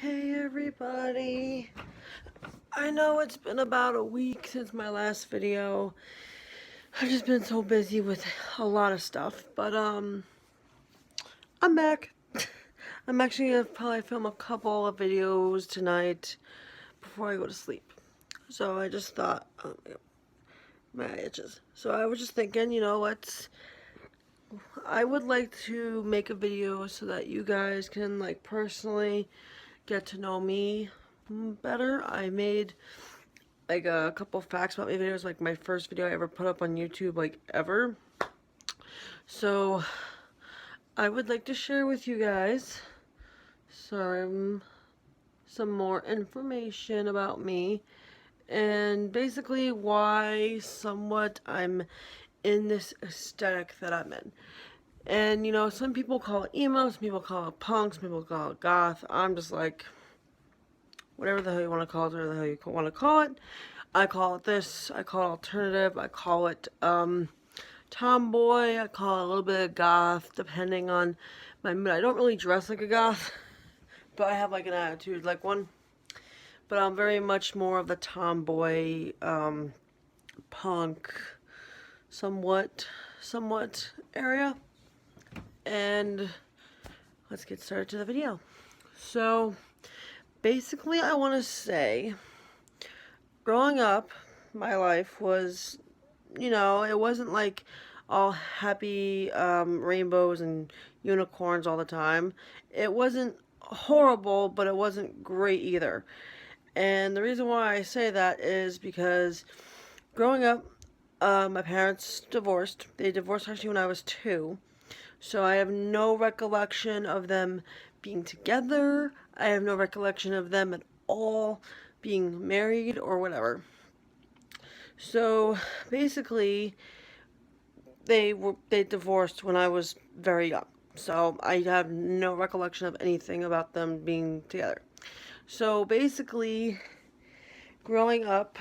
Hey everybody, I know it's been about a week since my last video. I've just been so busy with a lot of stuff, but I'm back. I'm actually gonna probably film a couple of videos tonight before I go to sleep. So I just thought, my itches. So I was just thinking, I would like to make a video so that you guys can like personally get to know me better. I made like a couple facts about my videos, like my first video I ever put up on YouTube, like ever. So I would like to share with you guys some more information about me and basically why somewhat I'm in this aesthetic that I'm in. And some people call it emo, some people call it punk, some people call it goth. I'm just like, whatever the hell you want to call it, whatever the hell you want to call it. I call it this, I call it alternative, I call it tomboy, I call it a little bit of goth, depending on my mood. I don't really dress like a goth, but I have like an attitude like one. But I'm very much more of the tomboy, punk, somewhat area. And let's get started to the video. So basically I want to say, growing up, my life was, it wasn't like all happy rainbows and unicorns all the time. It wasn't horrible, but it wasn't great either. And the reason why I say that is because growing up, my parents divorced. They divorced actually when I was 2. So I have no recollection of them being together. I have no recollection of them at all being married or whatever. So basically, they divorced when I was very young. So I have no recollection of anything about them being together. So basically, growing up,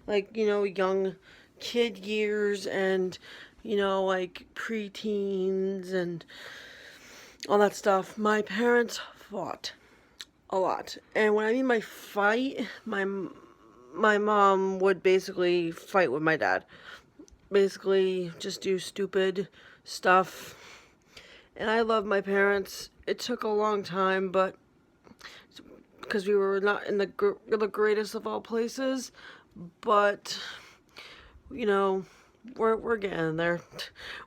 like, young kid years and, like preteens and all that stuff, my parents fought a lot. And when I mean by fight, my mom would basically fight with my dad. Basically just do stupid stuff. And I love my parents. It took a long time, but because we were not in the greatest of all places, but we're getting there.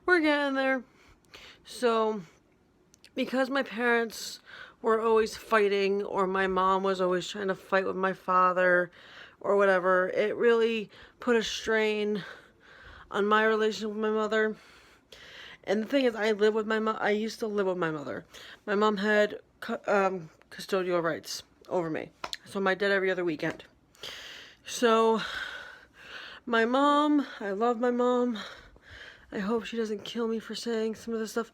We're getting there. So because my parents were always fighting, or my mom was always trying to fight with my father or whatever, it really put a strain on my relationship with my mother. And the thing is, I used to live with my mother. My mom had custodial rights over me. So my dad every other weekend. So my mom, I love my mom. I hope she doesn't kill me for saying some of this stuff.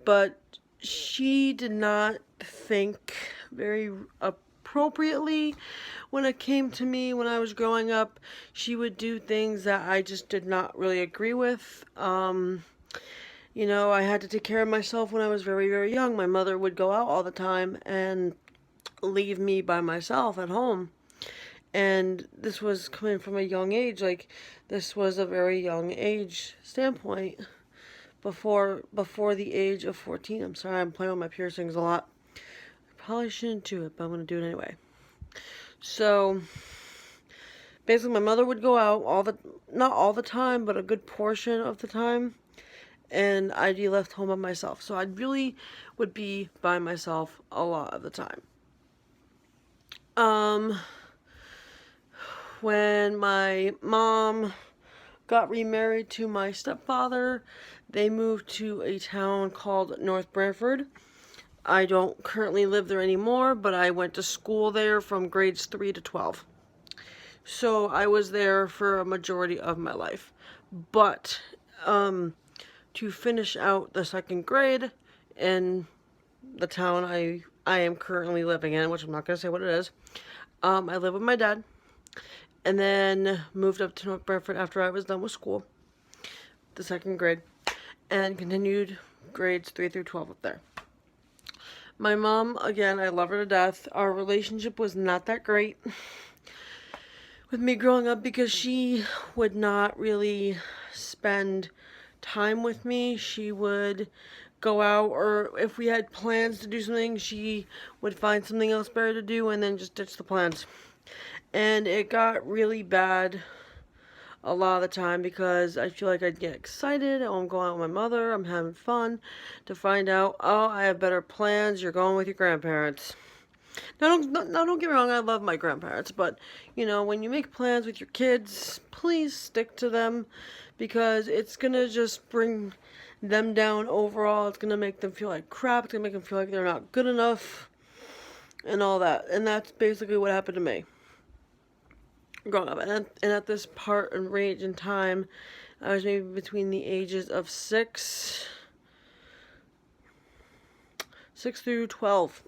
But she did not think very appropriately when it came to me when I was growing up. She would do things that I just did not really agree with. I had to take care of myself when I was very, very young. My mother would go out all the time and leave me by myself at home. And this was coming from a young age. Like, this was a very young age standpoint. Before the age of 14. I'm sorry, I'm playing with my piercings a lot. I probably shouldn't do it, but I'm going to do it anyway. So, basically, my mother would go out not all the time, but a good portion of the time. And I'd be left home by myself. So I really would be by myself a lot of the time. When my mom got remarried to my stepfather, they moved to a town called North Branford. I don't currently live there anymore, but I went to school there from grades 3 to 12. So I was there for a majority of my life. But to finish out the 2nd grade in the town I am currently living in, which I'm not going to say what it is, I live with my dad. And then moved up to North Branford after I was done with school, the 2nd grade, and continued grades 3 through 12 up there. My mom, again, I love her to death. Our relationship was not that great with me growing up because she would not really spend time with me. She would go out, or if we had plans to do something, she would find something else better to do and then just ditch the plans. And it got really bad a lot of the time because I feel like I'd get excited. Oh, I'm going out with my mother. I'm having fun. To find out, oh, I have better plans. You're going with your grandparents. Now, don't get me wrong. I love my grandparents, but you know, when you make plans with your kids, please stick to them because it's gonna just bring them down overall. It's gonna make them feel like crap. It's gonna make them feel like they're not good enough, and all that. And that's basically what happened to me growing up. And at this part and range in time, I was maybe between the ages of 6 through 12.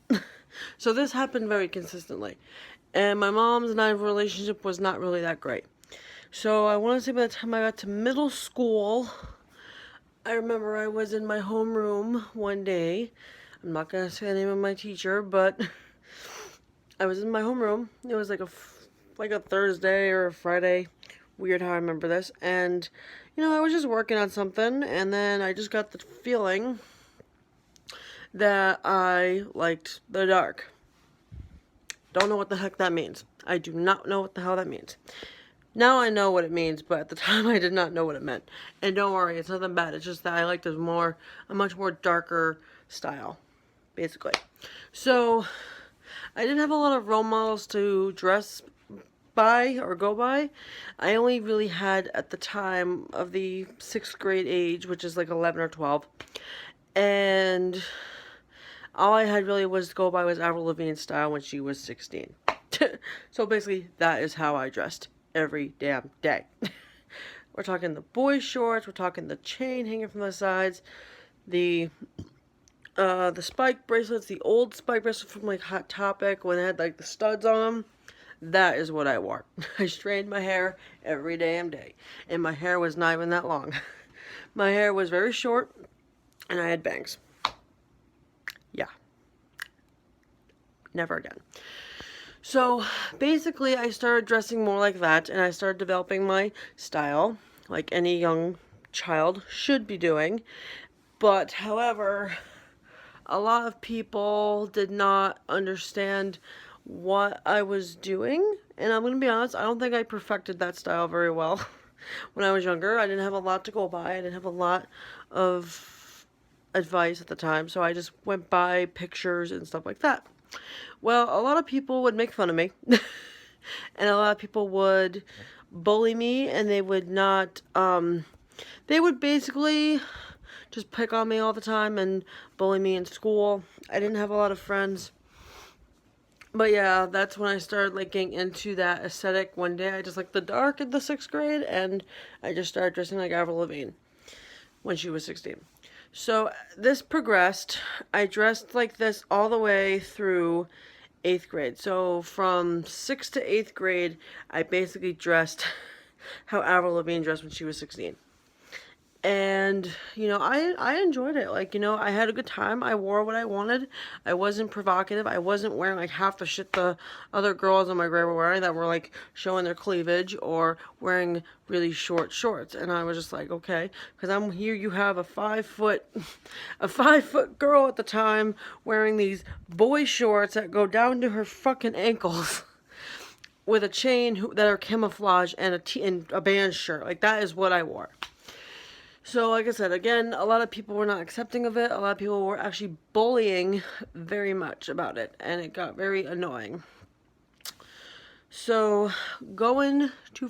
So this happened very consistently. And my mom's and I relationship was not really that great. So I want to say by the time I got to middle school, I remember I was in my homeroom one day. I'm not going to say the name of my teacher, but I was in my homeroom. It was like a Thursday or a Friday. Weird how I remember this. And, you know, I was just working on something, and then I just got the feeling that I liked the dark. Don't know what the heck that means. I do not know what the hell that means. Now I know what it means, but at the time I did not know what it meant. And don't worry, it's nothing bad. It's just that I liked a much more darker style, basically. So I didn't have a lot of role models to dress by or go by. I only really had at the time of the 6th grade age, which is like 11 or 12. And all I had really was to go by was Avril Lavigne's style when she was 16. So basically, that is how I dressed every damn day. We're talking the boy shorts, we're talking the chain hanging from the sides, the spike bracelets, the old spike bracelets from like Hot Topic when it had like the studs on them. That is what I wore. I straightened my hair every damn day. And my hair was not even that long. My hair was very short, and I had bangs. Yeah. Never again. So, basically, I started dressing more like that, and I started developing my style, like any young child should be doing. But, however, a lot of people did not understand what I was doing, and I'm going to be honest, I don't think I perfected that style very well. When I was younger, I didn't have a lot to go by. I didn't have a lot of advice at the time, so I just went by pictures and stuff like that. Well, a lot of people would make fun of me, and a lot of people would bully me, and they would not, they would basically just pick on me all the time and bully me in school. I didn't have a lot of friends. But yeah, that's when I started like getting into that aesthetic. One day I just liked the dark in the 6th grade, and I just started dressing like Avril Lavigne when she was 16. So this progressed. I dressed like this all the way through 8th grade. So from 6th to 8th grade, I basically dressed how Avril Lavigne dressed when she was 16. And, you know, I enjoyed it. Like, you know, I had a good time. I wore what I wanted. I wasn't provocative. I wasn't wearing, like, half the shit the other girls in my grade were wearing that were, like, showing their cleavage or wearing really short shorts. And I was just like, okay, because I'm here, you have a 5-foot girl at the time wearing these boy shorts that go down to her fucking ankles with a chain that are camouflage and a band shirt. Like, that is what I wore. So, like I said, again, a lot of people were not accepting of it. A lot of people were actually bullying very much about it, and it got very annoying. So, going to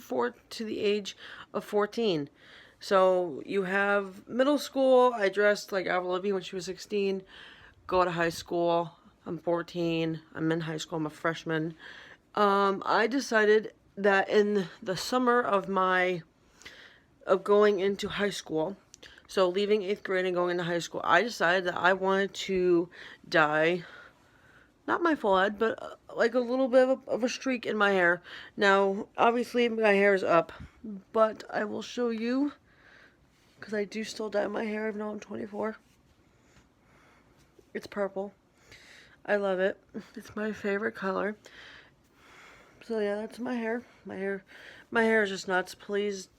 the age of 14. So, you have middle school. I dressed like Avril Lavigne when she was 16. Go to high school. I'm 14. I'm in high school. I'm a freshman. I decided that in the summer of going into high school, so leaving 8th grade and going into high school, I decided that I wanted to dye, not my full head, but like a little bit of a streak in my hair. Now, obviously my hair is up, but I will show you, because I do still dye my hair even though I'm 24. It's purple. I love it. It's my favorite color. So yeah, that's my hair. My hair is just nuts. Please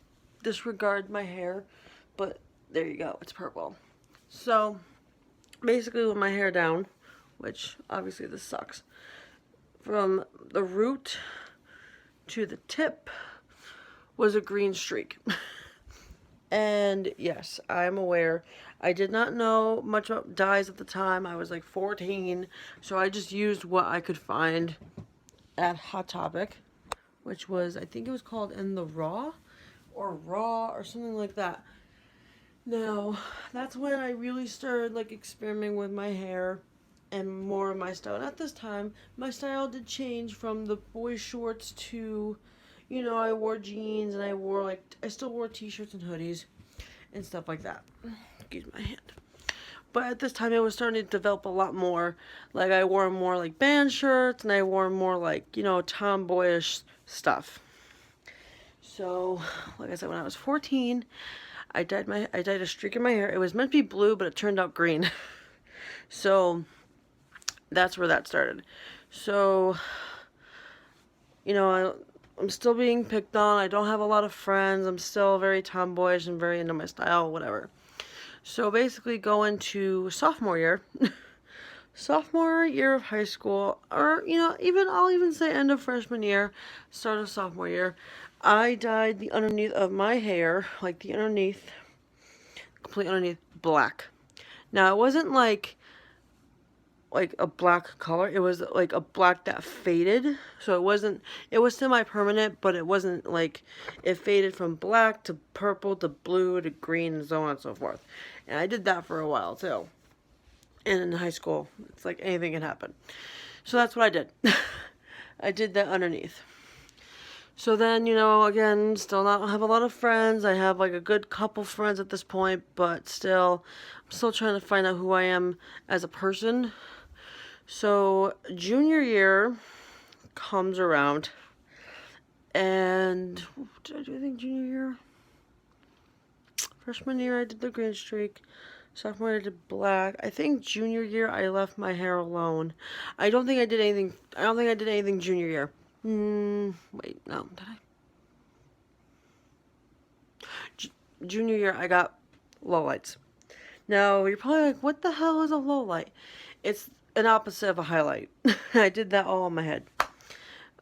disregard my hair. But there you go. It's purple. So basically with my hair down, which obviously this sucks, from the root to the tip was a green streak. And yes, I'm aware. I did not know much about dyes at the time. I was like 14, so I just used what I could find at Hot Topic, which was, I think it was called In the Raw or something like that. Now, that's when I really started like experimenting with my hair and more of my style. And at this time, my style did change from the boy shorts to, you know, I wore jeans and I still wore t-shirts and hoodies and stuff like that. Excuse my hand. But at this time, it was starting to develop a lot more. Like, I wore more like band shirts and I wore more like, you know, tomboyish stuff. So, like I said, when I was 14, I dyed a streak in my hair. It was meant to be blue, but it turned out green. So that's where that started. So, you know, I'm still being picked on. I don't have a lot of friends. I'm still very tomboyish and very into my style, whatever. So basically going to sophomore year, sophomore year of high school, or, you know, I'll even say end of freshman year, start of sophomore year, I dyed the underneath of my hair, like the underneath, complete underneath, black. Now, it wasn't like a black color. It was like a black that faded. So it was semi-permanent, but it wasn't like, it faded from black to purple to blue to green and so on and so forth. And I did that for a while too. And in high school, it's like anything can happen. So that's what I did. I did that underneath. So then, you know, again, still not have a lot of friends. I have like a good couple friends at this point, but still, I'm still trying to find out who I am as a person. So junior year comes around, and did I do anything junior year? Freshman year I did the green streak. Sophomore year I did black. I think junior year I left my hair alone. I don't think I did anything junior year. Wait, no, did I? Junior year I got lowlights. Now you're probably like, what the hell is a lowlight? It's an opposite of a highlight. I did that all on my head.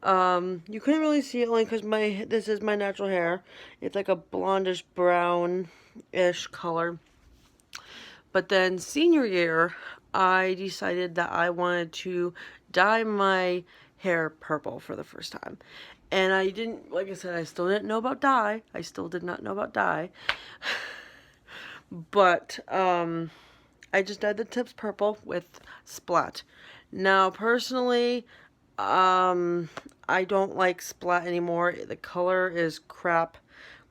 You couldn't really see it only because this is my natural hair. It's like a blondish brown-ish color. But then senior year, I decided that I wanted to dye my hair purple for the first time. And I didn't, like I said, I still didn't know about dye. I still did not know about dye. But, I just dyed the tips purple with Splat. Now, personally, I don't like Splat anymore. The color is crap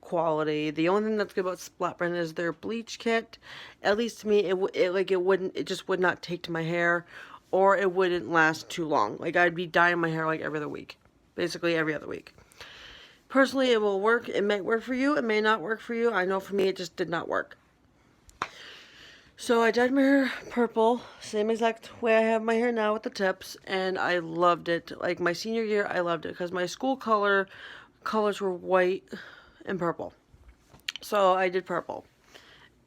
quality. The only thing that's good about Splat brand is their bleach kit. At least to me, it just would not take to my hair, or it wouldn't last too long. Like, I'd be dyeing my hair like every other week. Basically every other week. Personally, it will work. It may work for you. It may not work for you. I know for me, it just did not work. So I dyed my hair purple, same exact way I have my hair now with the tips, and I loved it. Like my senior year, I loved it because my school colors were white and purple. So I did purple.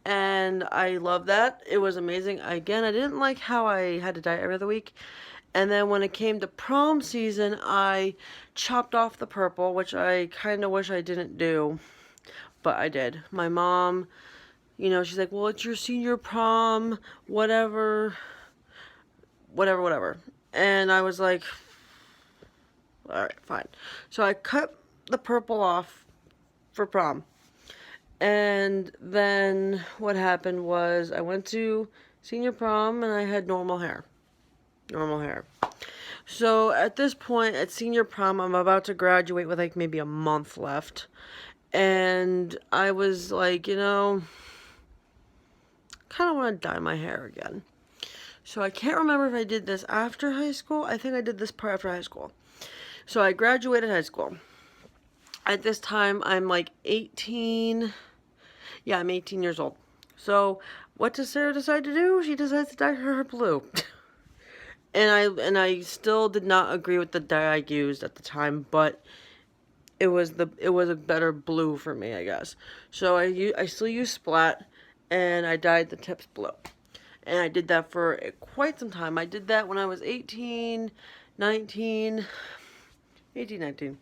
And I love that. It was amazing. Again, I didn't like how I had to dye every other week. And then when it came to prom season, I chopped off the purple, which I kind of wish I didn't do. But I did. My mom, you know, she's like, well, it's your senior prom, whatever. And I was like, all right, fine. So I cut the purple off for prom. And then what happened was I went to senior prom and I had normal hair. So at this point at senior prom, I'm about to graduate with like maybe a month left. And I was like, you know, kind of want to dye my hair again. So I can't remember if I did this after high school. I think I did this part after high school. So I graduated high school. At this time, I'm like 18. Yeah, I'm 18 years old. So what does Sarah decide to do? She decides to dye her hair blue. And I still did not agree with the dye I used at the time, but it was a better blue for me, I guess. So I still use Splat, and I dyed the tips blue. And I did that for quite some time. I did that when I was 18, 19, 18, 19.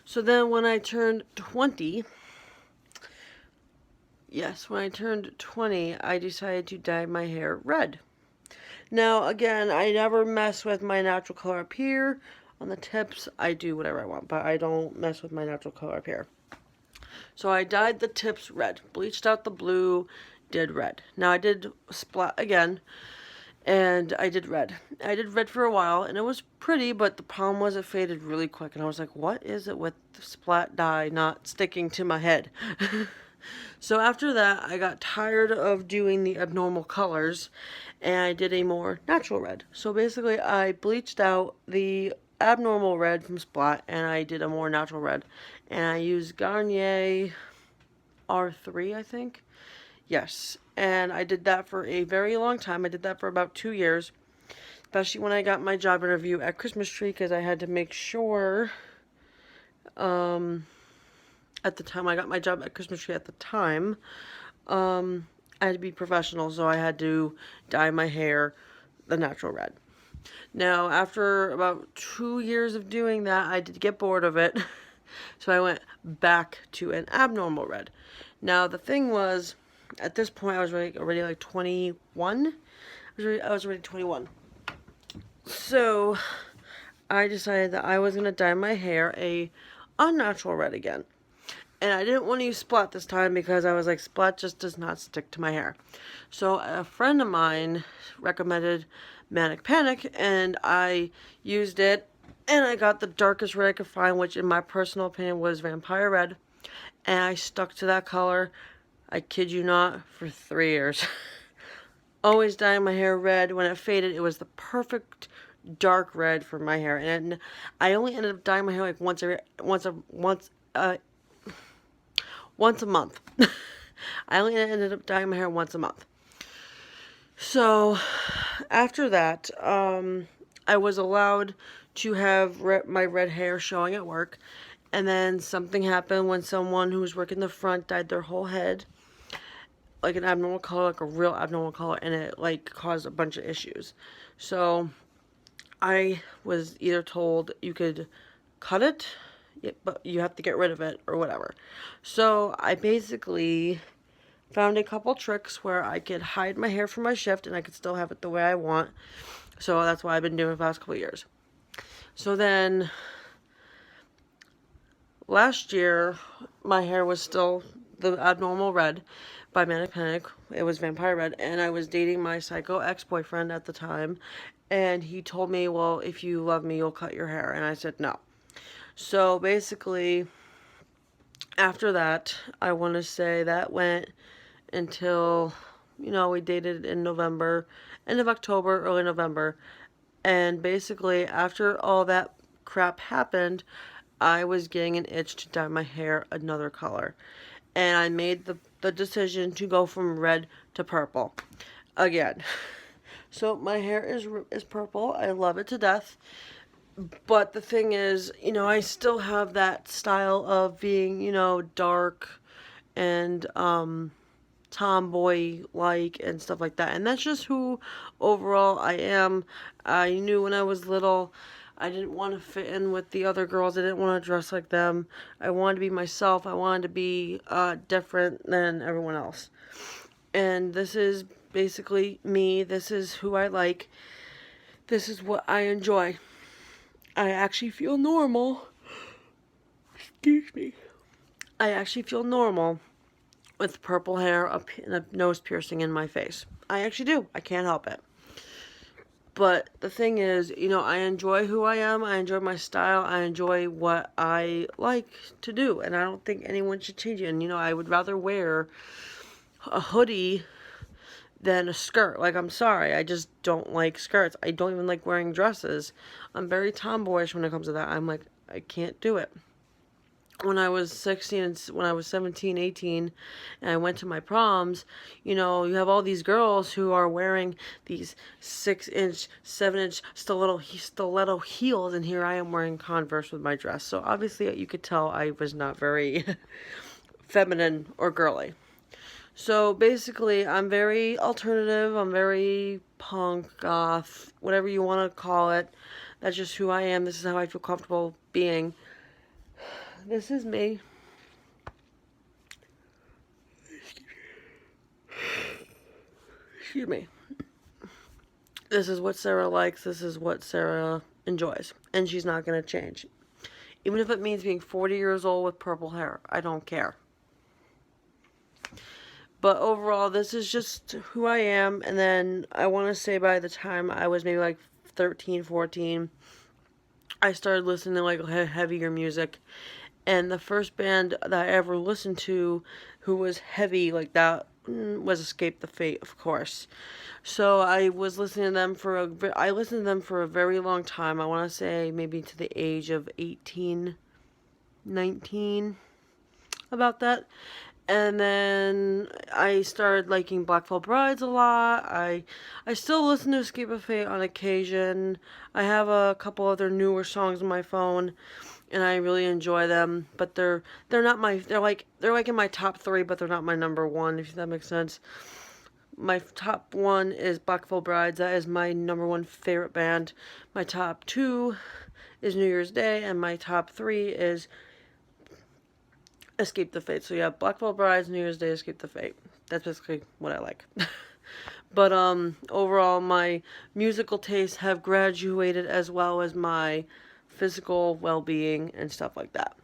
So then when I turned 20, yes, when I turned 20, I decided to dye my hair red. Now, again, I never mess with my natural color up here. On the tips, I do whatever I want, but I don't mess with my natural color up here. So I dyed the tips red, bleached out the blue, did red. Now I did Splat again, and I did red. I did red for a while, and it was pretty, but the problem was it faded really quick, and I was like, what is it with the Splat dye not sticking to my head? So after that, I got tired of doing the abnormal colors, and I did a more natural red. So basically, I bleached out the abnormal red from Splat, and I did a more natural red. And I used Garnier R3, I think. Yes, and I did that for a very long time. I did that for about 2 years, especially when I got my job interview at Christmas Tree, because I had to make sure, at the time I got my job at Christmas Tree at the time, I had to be professional, so I had to dye my hair the natural red. Now, after about 2 years of doing that, I did get bored of it, so I went back to an abnormal red. Now, the thing was, at this point, I was already like 21. I was already 21. So, I decided that I was going to dye my hair a unnatural red again. And I didn't want to use Splat this time because I was like, Splat just does not stick to my hair. So a friend of mine recommended Manic Panic, and I used it, and I got the darkest red I could find, which in my personal opinion was Vampire Red. And I stuck to that color, I kid you not, for 3 years. Always dyeing my hair red. When it faded, it was the perfect dark red for my hair. And I only ended up dyeing my hair like once a month. I only ended up dyeing my hair once a month. So, after that, I was allowed to have my red hair showing at work. And then something happened when someone who was working the front dyed their whole head like an abnormal color, like a real abnormal color, and it like caused a bunch of issues. So, I was either told you could cut it, but you have to get rid of it or whatever. So I basically found a couple tricks where I could hide my hair from my shift and I could still have it the way I want. So that's what I've been doing for the past couple of years. So then last year my hair was still the abnormal red by Manic Panic. It was Vampire Red, and I was dating my psycho ex-boyfriend at the time, and he told me, well, if you love me, you'll cut your hair. And I said no. So basically, after that, I want to say that went until, we dated in November, end of October, early November. And basically, after all that crap happened, I was getting an itch to dye my hair another color. And I made the decision to go from red to purple again. So my hair is purple. I love it to death. But the thing is, I still have that style of being, dark and tomboy-like and stuff like that. And that's just who overall I am. I knew when I was little I didn't want to fit in with the other girls. I didn't want to dress like them. I wanted to be myself. I wanted to be different than everyone else. And this is basically me. This is who I like. This is what I enjoy. I actually feel normal. Excuse me. I actually feel normal with purple hair and a nose piercing in my face. I actually do. I can't help it. But the thing is, I enjoy who I am. I enjoy my style. I enjoy what I like to do. And I don't think anyone should change it. And, I would rather wear a hoodie than a skirt. Like, I'm sorry. I just don't like skirts. I don't even like wearing dresses. I'm very tomboyish when it comes to that. I'm like, I can't do it. when I was 16 and when I was 17, 18, and I went to my proms, you know, you have all these girls who are wearing these 6-inch, 7-inch stiletto heels, and here I am wearing Converse with my dress. So obviously you could tell I was not very feminine or girly. So basically, I'm very alternative, I'm very punk, goth, whatever you want to call it. That's just who I am. This is how I feel comfortable being. This is me. Excuse me. This is what Sarah likes. This is what Sarah enjoys. And she's not going to change. Even if it means being 40 years old with purple hair. I don't care. But overall, this is just who I am. And then I want to say by the time I was maybe like 13, 14, I started listening to like heavier music. And the first band that I ever listened to who was heavy like that was Escape the Fate, of course. So I was listening to them I listened to them for a very long time. I want to say maybe to the age of 18, 19, about that. And then I started liking Black Veil Brides a lot. I still listen to Escape the Fate on occasion. I have a couple other newer songs on my phone, and I really enjoy them. But they're not my they're like in my top 3, but they're not my number 1, if that makes sense. My top 1 is Black Veil Brides. That is my number 1 favorite band. My top 2 is New Year's Day, and my top 3 is Escape the Fate. So yeah, Black Veil Brides, New Year's Day, Escape the Fate. That's basically what I like. But overall, my musical tastes have graduated as well as my physical well-being and stuff like that.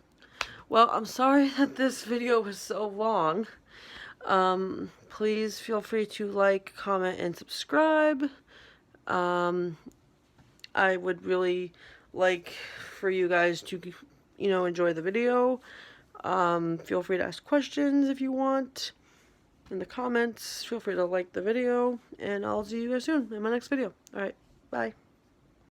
Well, I'm sorry that this video was so long. Please feel free to like, comment, and subscribe. I would really like for you guys to, you know, enjoy the video. Feel free to ask questions if you want in the comments. Feel free to like the video, and I'll see you guys soon in my next video. Alright, bye.